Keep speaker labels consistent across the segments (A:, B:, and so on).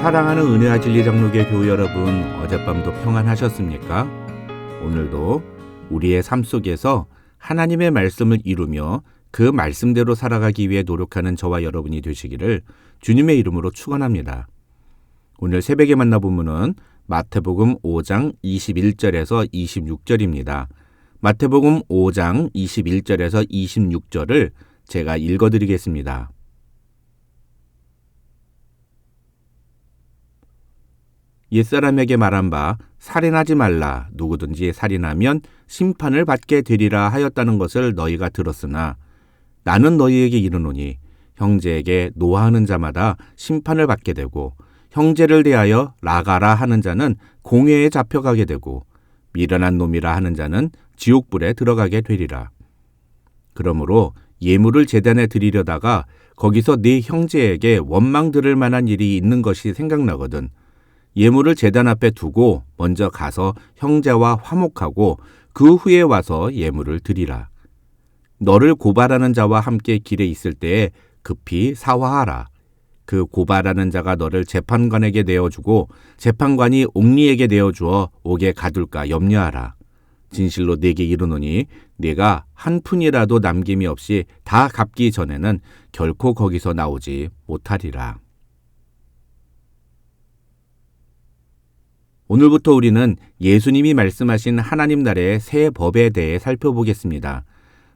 A: 사랑하는 은혜와 진리 장로교회 교우 여러분, 어젯밤도 평안하셨습니까? 오늘도 우리의 삶 속에서 하나님의 말씀을 이루며 그 말씀대로 살아가기 위해 노력하는 저와 여러분이 되시기를 주님의 이름으로 축원합니다. 오늘 새벽에 만나보면은 마태복음 5장 21절에서 26절입니다. 마태복음 5장 21절에서 26절을 제가 읽어드리겠습니다. 옛사람에게 말한 바 살인하지 말라, 누구든지 살인하면 심판을 받게 되리라 하였다는 것을 너희가 들었으나 나는 너희에게 이르노니 형제에게 노하는 자마다 심판을 받게 되고 형제를 대하여 나가라 하는 자는 공회에 잡혀가게 되고 미련한 놈이라 하는 자는 지옥불에 들어가게 되리라. 그러므로 예물을 제단에 드리려다가 거기서 네 형제에게 원망 들을 만한 일이 있는 것이 생각나거든 예물을 제단 앞에 두고 먼저 가서 형제와 화목하고 그 후에 와서 예물을 드리라. 너를 고발하는 자와 함께 길에 있을 때에 급히 사화하라. 그 고발하는 자가 너를 재판관에게 내어주고 재판관이 옥리에게 내어주어 옥에 가둘까 염려하라. 진실로 네게 이르노니 네가 한 푼이라도 남김이 없이 다 갚기 전에는 결코 거기서 나오지 못하리라. 오늘부터 우리는 예수님이 말씀하신 하나님 나라의 새 법에 대해 살펴보겠습니다.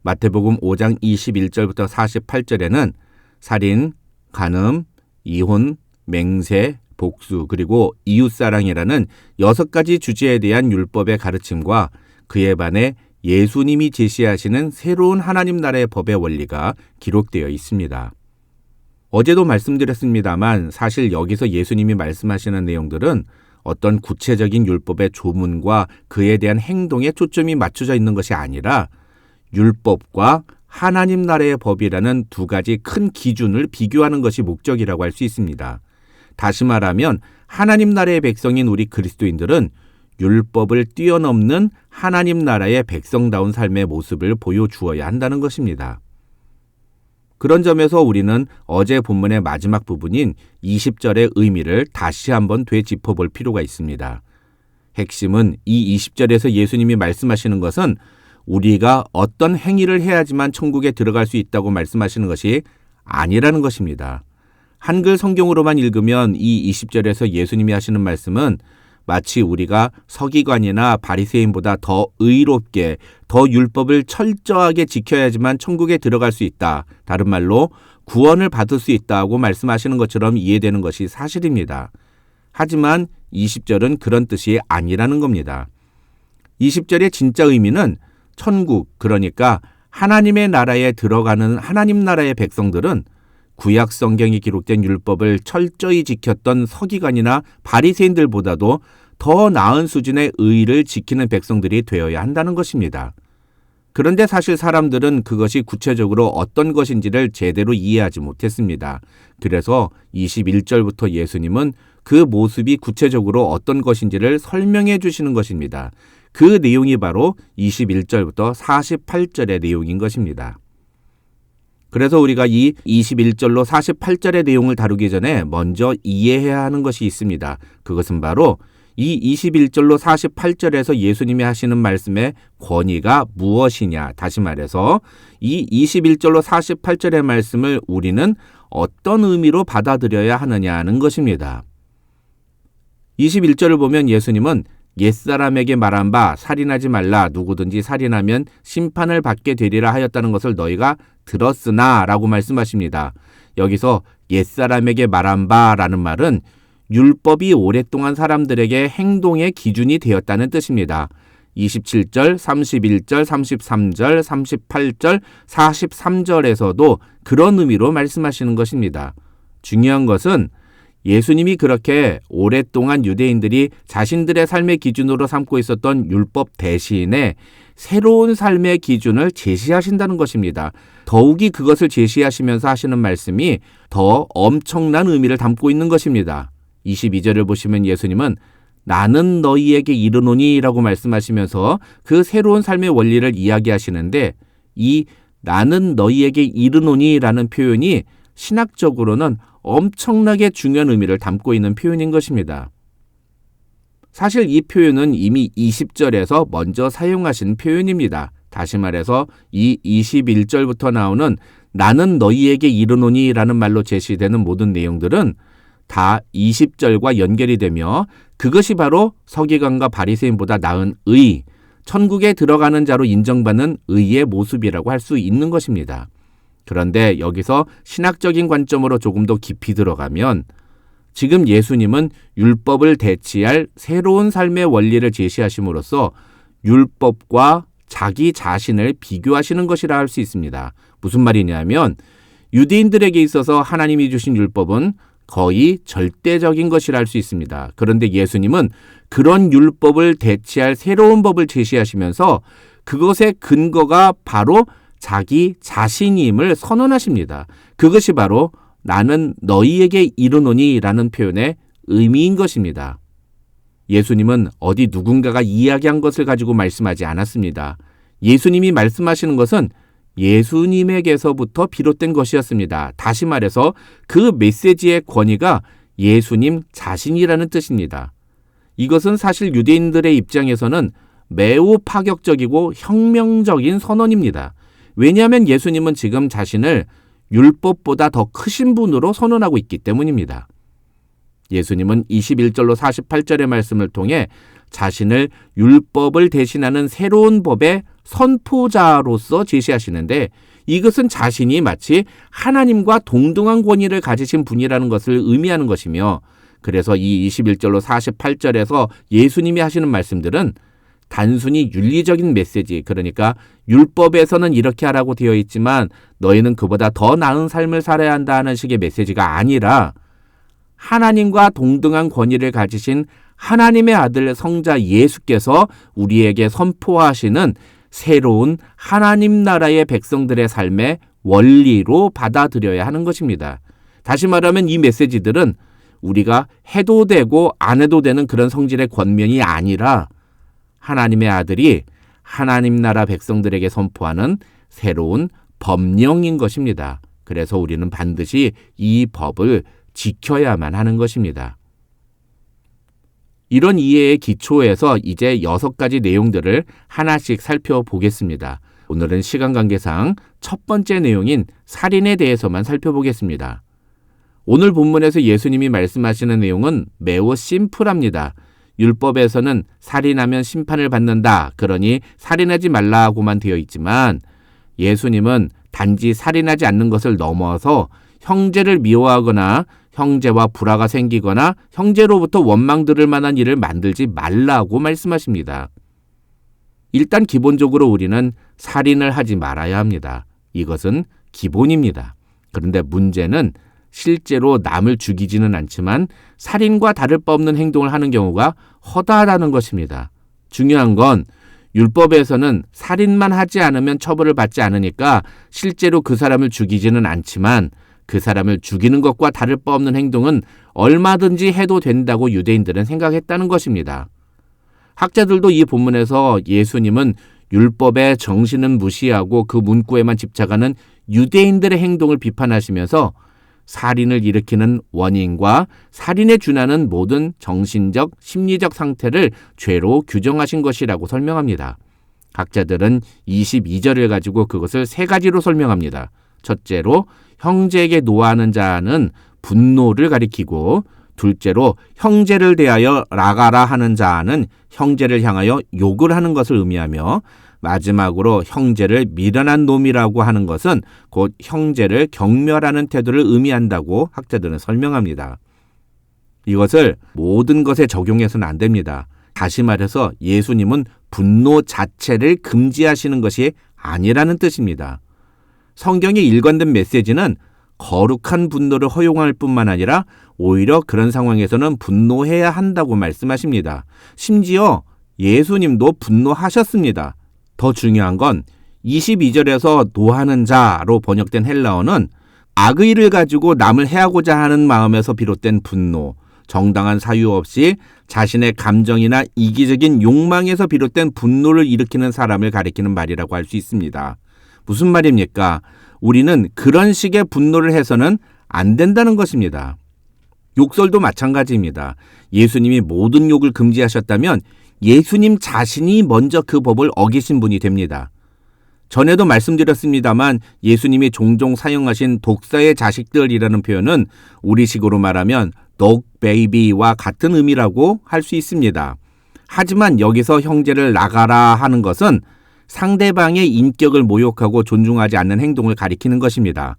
A: 마태복음 5장 21절부터 48절에는 살인, 간음, 이혼, 맹세, 복수, 그리고 이웃사랑이라는 6가지 주제에 대한 율법의 가르침과 그에 반해 예수님이 제시하시는 새로운 하나님 나라의 법의 원리가 기록되어 있습니다. 어제도 말씀드렸습니다만 사실 여기서 예수님이 말씀하시는 내용들은 어떤 구체적인 율법의 조문과 그에 대한 행동에 초점이 맞춰져 있는 것이 아니라 율법과 하나님 나라의 법이라는 두 가지 큰 기준을 비교하는 것이 목적이라고 할 수 있습니다. 다시 말하면 하나님 나라의 백성인 우리 그리스도인들은 율법을 뛰어넘는 하나님 나라의 백성다운 삶의 모습을 보여주어야 한다는 것입니다. 그런 점에서 우리는 어제 본문의 마지막 부분인 20절의 의미를 다시 한번 되짚어볼 필요가 있습니다. 핵심은 이 20절에서 예수님이 말씀하시는 것은 우리가 어떤 행위를 해야지만 천국에 들어갈 수 있다고 말씀하시는 것이 아니라는 것입니다. 한글 성경으로만 읽으면 이 20절에서 예수님이 하시는 말씀은 마치 우리가 서기관이나 바리새인보다 더 의롭게, 더 율법을 철저하게 지켜야지만 천국에 들어갈 수 있다. 다른 말로 구원을 받을 수 있다고 말씀하시는 것처럼 이해되는 것이 사실입니다. 하지만 20절은 그런 뜻이 아니라는 겁니다. 20절의 진짜 의미는 천국, 그러니까 하나님의 나라에 들어가는 하나님 나라의 백성들은 구약 성경에 기록된 율법을 철저히 지켰던 서기관이나 바리새인들보다도 더 나은 수준의 의를 지키는 백성들이 되어야 한다는 것입니다. 그런데 사실 사람들은 그것이 구체적으로 어떤 것인지를 제대로 이해하지 못했습니다. 그래서 21절부터 예수님은 그 모습이 구체적으로 어떤 것인지를 설명해 주시는 것입니다. 그 내용이 바로 21절부터 48절의 내용인 것입니다. 그래서 우리가 이 21절로 48절의 내용을 다루기 전에 먼저 이해해야 하는 것이 있습니다. 그것은 바로 이 21절로 48절에서 예수님이 하시는 말씀의 권위가 무엇이냐. 다시 말해서 이 21절로 48절의 말씀을 우리는 어떤 의미로 받아들여야 하느냐는 것입니다. 21절을 보면 예수님은 옛사람에게 말한 바 살인하지 말라, 누구든지 살인하면 심판을 받게 되리라 하였다는 것을 너희가 들었으나 라고 말씀하십니다. 여기서 옛사람에게 말한 바라는 말은 율법이 오랫동안 사람들에게 행동의 기준이 되었다는 뜻입니다. 27절, 31절, 33절, 38절, 43절에서도 그런 의미로 말씀하시는 것입니다. 중요한 것은 예수님이 그렇게 오랫동안 유대인들이 자신들의 삶의 기준으로 삼고 있었던 율법 대신에 새로운 삶의 기준을 제시하신다는 것입니다. 더욱이 그것을 제시하시면서 하시는 말씀이 더 엄청난 의미를 담고 있는 것입니다. 22절을 보시면 예수님은 나는 너희에게 이르노니 라고 말씀하시면서 그 새로운 삶의 원리를 이야기하시는데 이 나는 너희에게 이르노니 라는 표현이 신학적으로는 엄청나게 중요한 의미를 담고 있는 표현인 것입니다. 사실 이 표현은 이미 20절에서 먼저 사용하신 표현입니다. 다시 말해서 이 21절부터 나오는 나는 너희에게 이르노니 라는 말로 제시되는 모든 내용들은 다 20절과 연결이 되며 그것이 바로 서기관과 바리새인보다 나은 의, 천국에 들어가는 자로 인정받는 의의 모습이라고 할 수 있는 것입니다. 그런데 여기서 신학적인 관점으로 조금 더 깊이 들어가면 지금 예수님은 율법을 대치할 새로운 삶의 원리를 제시하심으로써 율법과 자기 자신을 비교하시는 것이라 할 수 있습니다. 무슨 말이냐면 유대인들에게 있어서 하나님이 주신 율법은 거의 절대적인 것이라 할 수 있습니다. 그런데 예수님은 그런 율법을 대체할 새로운 법을 제시하시면서 그것의 근거가 바로 자기 자신임을 선언하십니다. 그것이 바로 나는 너희에게 이르노니 라는 표현의 의미인 것입니다. 예수님은 어디 누군가가 이야기한 것을 가지고 말씀하지 않았습니다. 예수님이 말씀하시는 것은 예수님에게서부터 비롯된 것이었습니다. 다시 말해서 그 메시지의 권위가 예수님 자신이라는 뜻입니다. 이것은 사실 유대인들의 입장에서는 매우 파격적이고 혁명적인 선언입니다. 왜냐하면 예수님은 지금 자신을 율법보다 더 크신 분으로 선언하고 있기 때문입니다. 예수님은 21절로 48절의 말씀을 통해 자신을 율법을 대신하는 새로운 법의 선포자로서 제시하시는데 이것은 자신이 마치 하나님과 동등한 권위를 가지신 분이라는 것을 의미하는 것이며 그래서 이 21절로 48절에서 예수님이 하시는 말씀들은 단순히 윤리적인 메시지, 그러니까 율법에서는 이렇게 하라고 되어 있지만 너희는 그보다 더 나은 삶을 살아야 한다는 식의 메시지가 아니라 하나님과 동등한 권위를 가지신 하나님의 아들 성자 예수께서 우리에게 선포하시는 새로운 하나님 나라의 백성들의 삶의 원리로 받아들여야 하는 것입니다. 다시 말하면 이 메시지들은 우리가 해도 되고 안 해도 되는 그런 성질의 권면이 아니라 하나님의 아들이 하나님 나라 백성들에게 선포하는 새로운 법령인 것입니다. 그래서 우리는 반드시 이 법을 지켜야만 하는 것입니다. 이런 이해의 기초에서 이제 6가지 내용들을 하나씩 살펴보겠습니다. 오늘은 시간 관계상 첫 번째 내용인 살인에 대해서만 살펴보겠습니다. 오늘 본문에서 예수님이 말씀하시는 내용은 매우 심플합니다. 율법에서는 살인하면 심판을 받는다. 그러니 살인하지 말라고만 되어 있지만 예수님은 단지 살인하지 않는 것을 넘어서 형제를 미워하거나 형제와 불화가 생기거나 형제로부터 원망 들을 만한 일을 만들지 말라고 말씀하십니다. 일단 기본적으로 우리는 살인을 하지 말아야 합니다. 이것은 기본입니다. 그런데 문제는 실제로 남을 죽이지는 않지만 살인과 다를 바 없는 행동을 하는 경우가 허다하다는 것입니다. 중요한 건 율법에서는 살인만 하지 않으면 처벌을 받지 않으니까 실제로 그 사람을 죽이지는 않지만 그 사람을 죽이는 것과 다를 바 없는 행동은 얼마든지 해도 된다고 유대인들은 생각했다는 것입니다. 학자들도 이 본문에서 예수님은 율법의 정신은 무시하고 그 문구에만 집착하는 유대인들의 행동을 비판하시면서 살인을 일으키는 원인과 살인에 준하는 모든 정신적, 심리적 상태를 죄로 규정하신 것이라고 설명합니다. 학자들은 22절을 가지고 그것을 3가지로 설명합니다. 첫째로 형제에게 노하는 자는 분노를 가리키고 둘째로 형제를 대하여 라가라 하는 자는 형제를 향하여 욕을 하는 것을 의미하며 마지막으로 형제를 미련한 놈이라고 하는 것은 곧 형제를 경멸하는 태도를 의미한다고 학자들은 설명합니다. 이것을 모든 것에 적용해서는 안 됩니다. 다시 말해서 예수님은 분노 자체를 금지하시는 것이 아니라는 뜻입니다. 성경의 일관된 메시지는 거룩한 분노를 허용할 뿐만 아니라 오히려 그런 상황에서는 분노해야 한다고 말씀하십니다. 심지어 예수님도 분노하셨습니다. 더 중요한 건 22절에서 노하는 자로 번역된 헬라어는 악의를 가지고 남을 해하고자 하는 마음에서 비롯된 분노, 정당한 사유 없이 자신의 감정이나 이기적인 욕망에서 비롯된 분노를 일으키는 사람을 가리키는 말이라고 할 수 있습니다. 무슨 말입니까? 우리는 그런 식의 분노를 해서는 안 된다는 것입니다. 욕설도 마찬가지입니다. 예수님이 모든 욕을 금지하셨다면 예수님 자신이 먼저 그 법을 어기신 분이 됩니다. 전에도 말씀드렸습니다만 예수님이 종종 사용하신 독사의 자식들이라는 표현은 우리식으로 말하면 dog baby와 같은 의미라고 할 수 있습니다. 하지만 여기서 형제를 나가라 하는 것은 상대방의 인격을 모욕하고 존중하지 않는 행동을 가리키는 것입니다.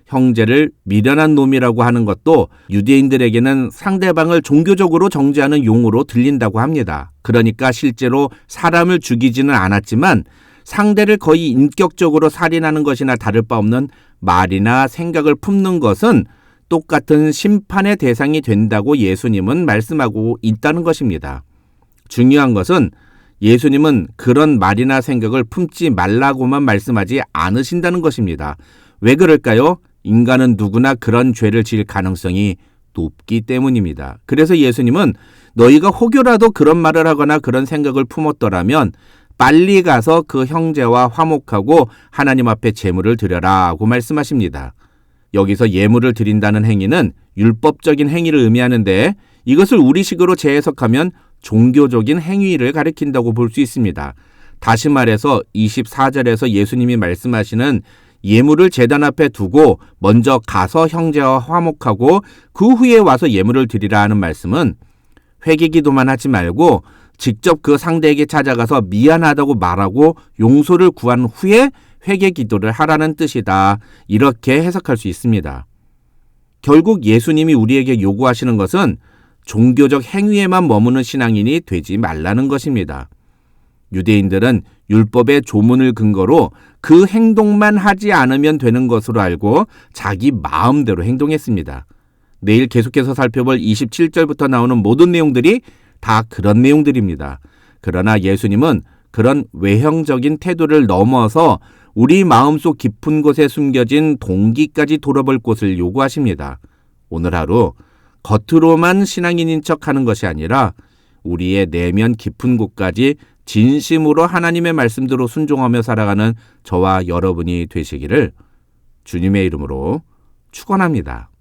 A: 형제를 미련한 놈이라고 하는 것도 유대인들에게는 상대방을 종교적으로 정죄하는 용어로 들린다고 합니다. 그러니까 실제로 사람을 죽이지는 않았지만 상대를 거의 인격적으로 살인하는 것이나 다를 바 없는 말이나 생각을 품는 것은 똑같은 심판의 대상이 된다고 예수님은 말씀하고 있다는 것입니다. 중요한 것은 예수님은 그런 말이나 생각을 품지 말라고만 말씀하지 않으신다는 것입니다. 왜 그럴까요? 인간은 누구나 그런 죄를 지을 가능성이 높기 때문입니다. 그래서 예수님은 너희가 혹여라도 그런 말을 하거나 그런 생각을 품었더라면 빨리 가서 그 형제와 화목하고 하나님 앞에 제물을 드려라고 말씀하십니다. 여기서 예물을 드린다는 행위는 율법적인 행위를 의미하는데 이것을 우리식으로 재해석하면 종교적인 행위를 가리킨다고 볼 수 있습니다. 다시 말해서 24절에서 예수님이 말씀하시는 예물을 제단 앞에 두고 먼저 가서 형제와 화목하고 그 후에 와서 예물을 드리라 하는 말씀은 회개기도만 하지 말고 직접 그 상대에게 찾아가서 미안하다고 말하고 용서를 구한 후에 회개기도를 하라는 뜻이다. 이렇게 해석할 수 있습니다. 결국 예수님이 우리에게 요구하시는 것은 종교적 행위에만 머무는 신앙인이 되지 말라는 것입니다. 유대인들은 율법의 조문을 근거로 그 행동만 하지 않으면 되는 것으로 알고 자기 마음대로 행동했습니다. 내일 계속해서 살펴볼 27절부터 나오는 모든 내용들이 다 그런 내용들입니다. 그러나 예수님은 그런 외형적인 태도를 넘어서 우리 마음속 깊은 곳에 숨겨진 동기까지 돌아볼 곳을 요구하십니다. 오늘 하루 겉으로만 신앙인인 척하는 것이 아니라 우리의 내면 깊은 곳까지 진심으로 하나님의 말씀대로 순종하며 살아가는 저와 여러분이 되시기를 주님의 이름으로 축원합니다.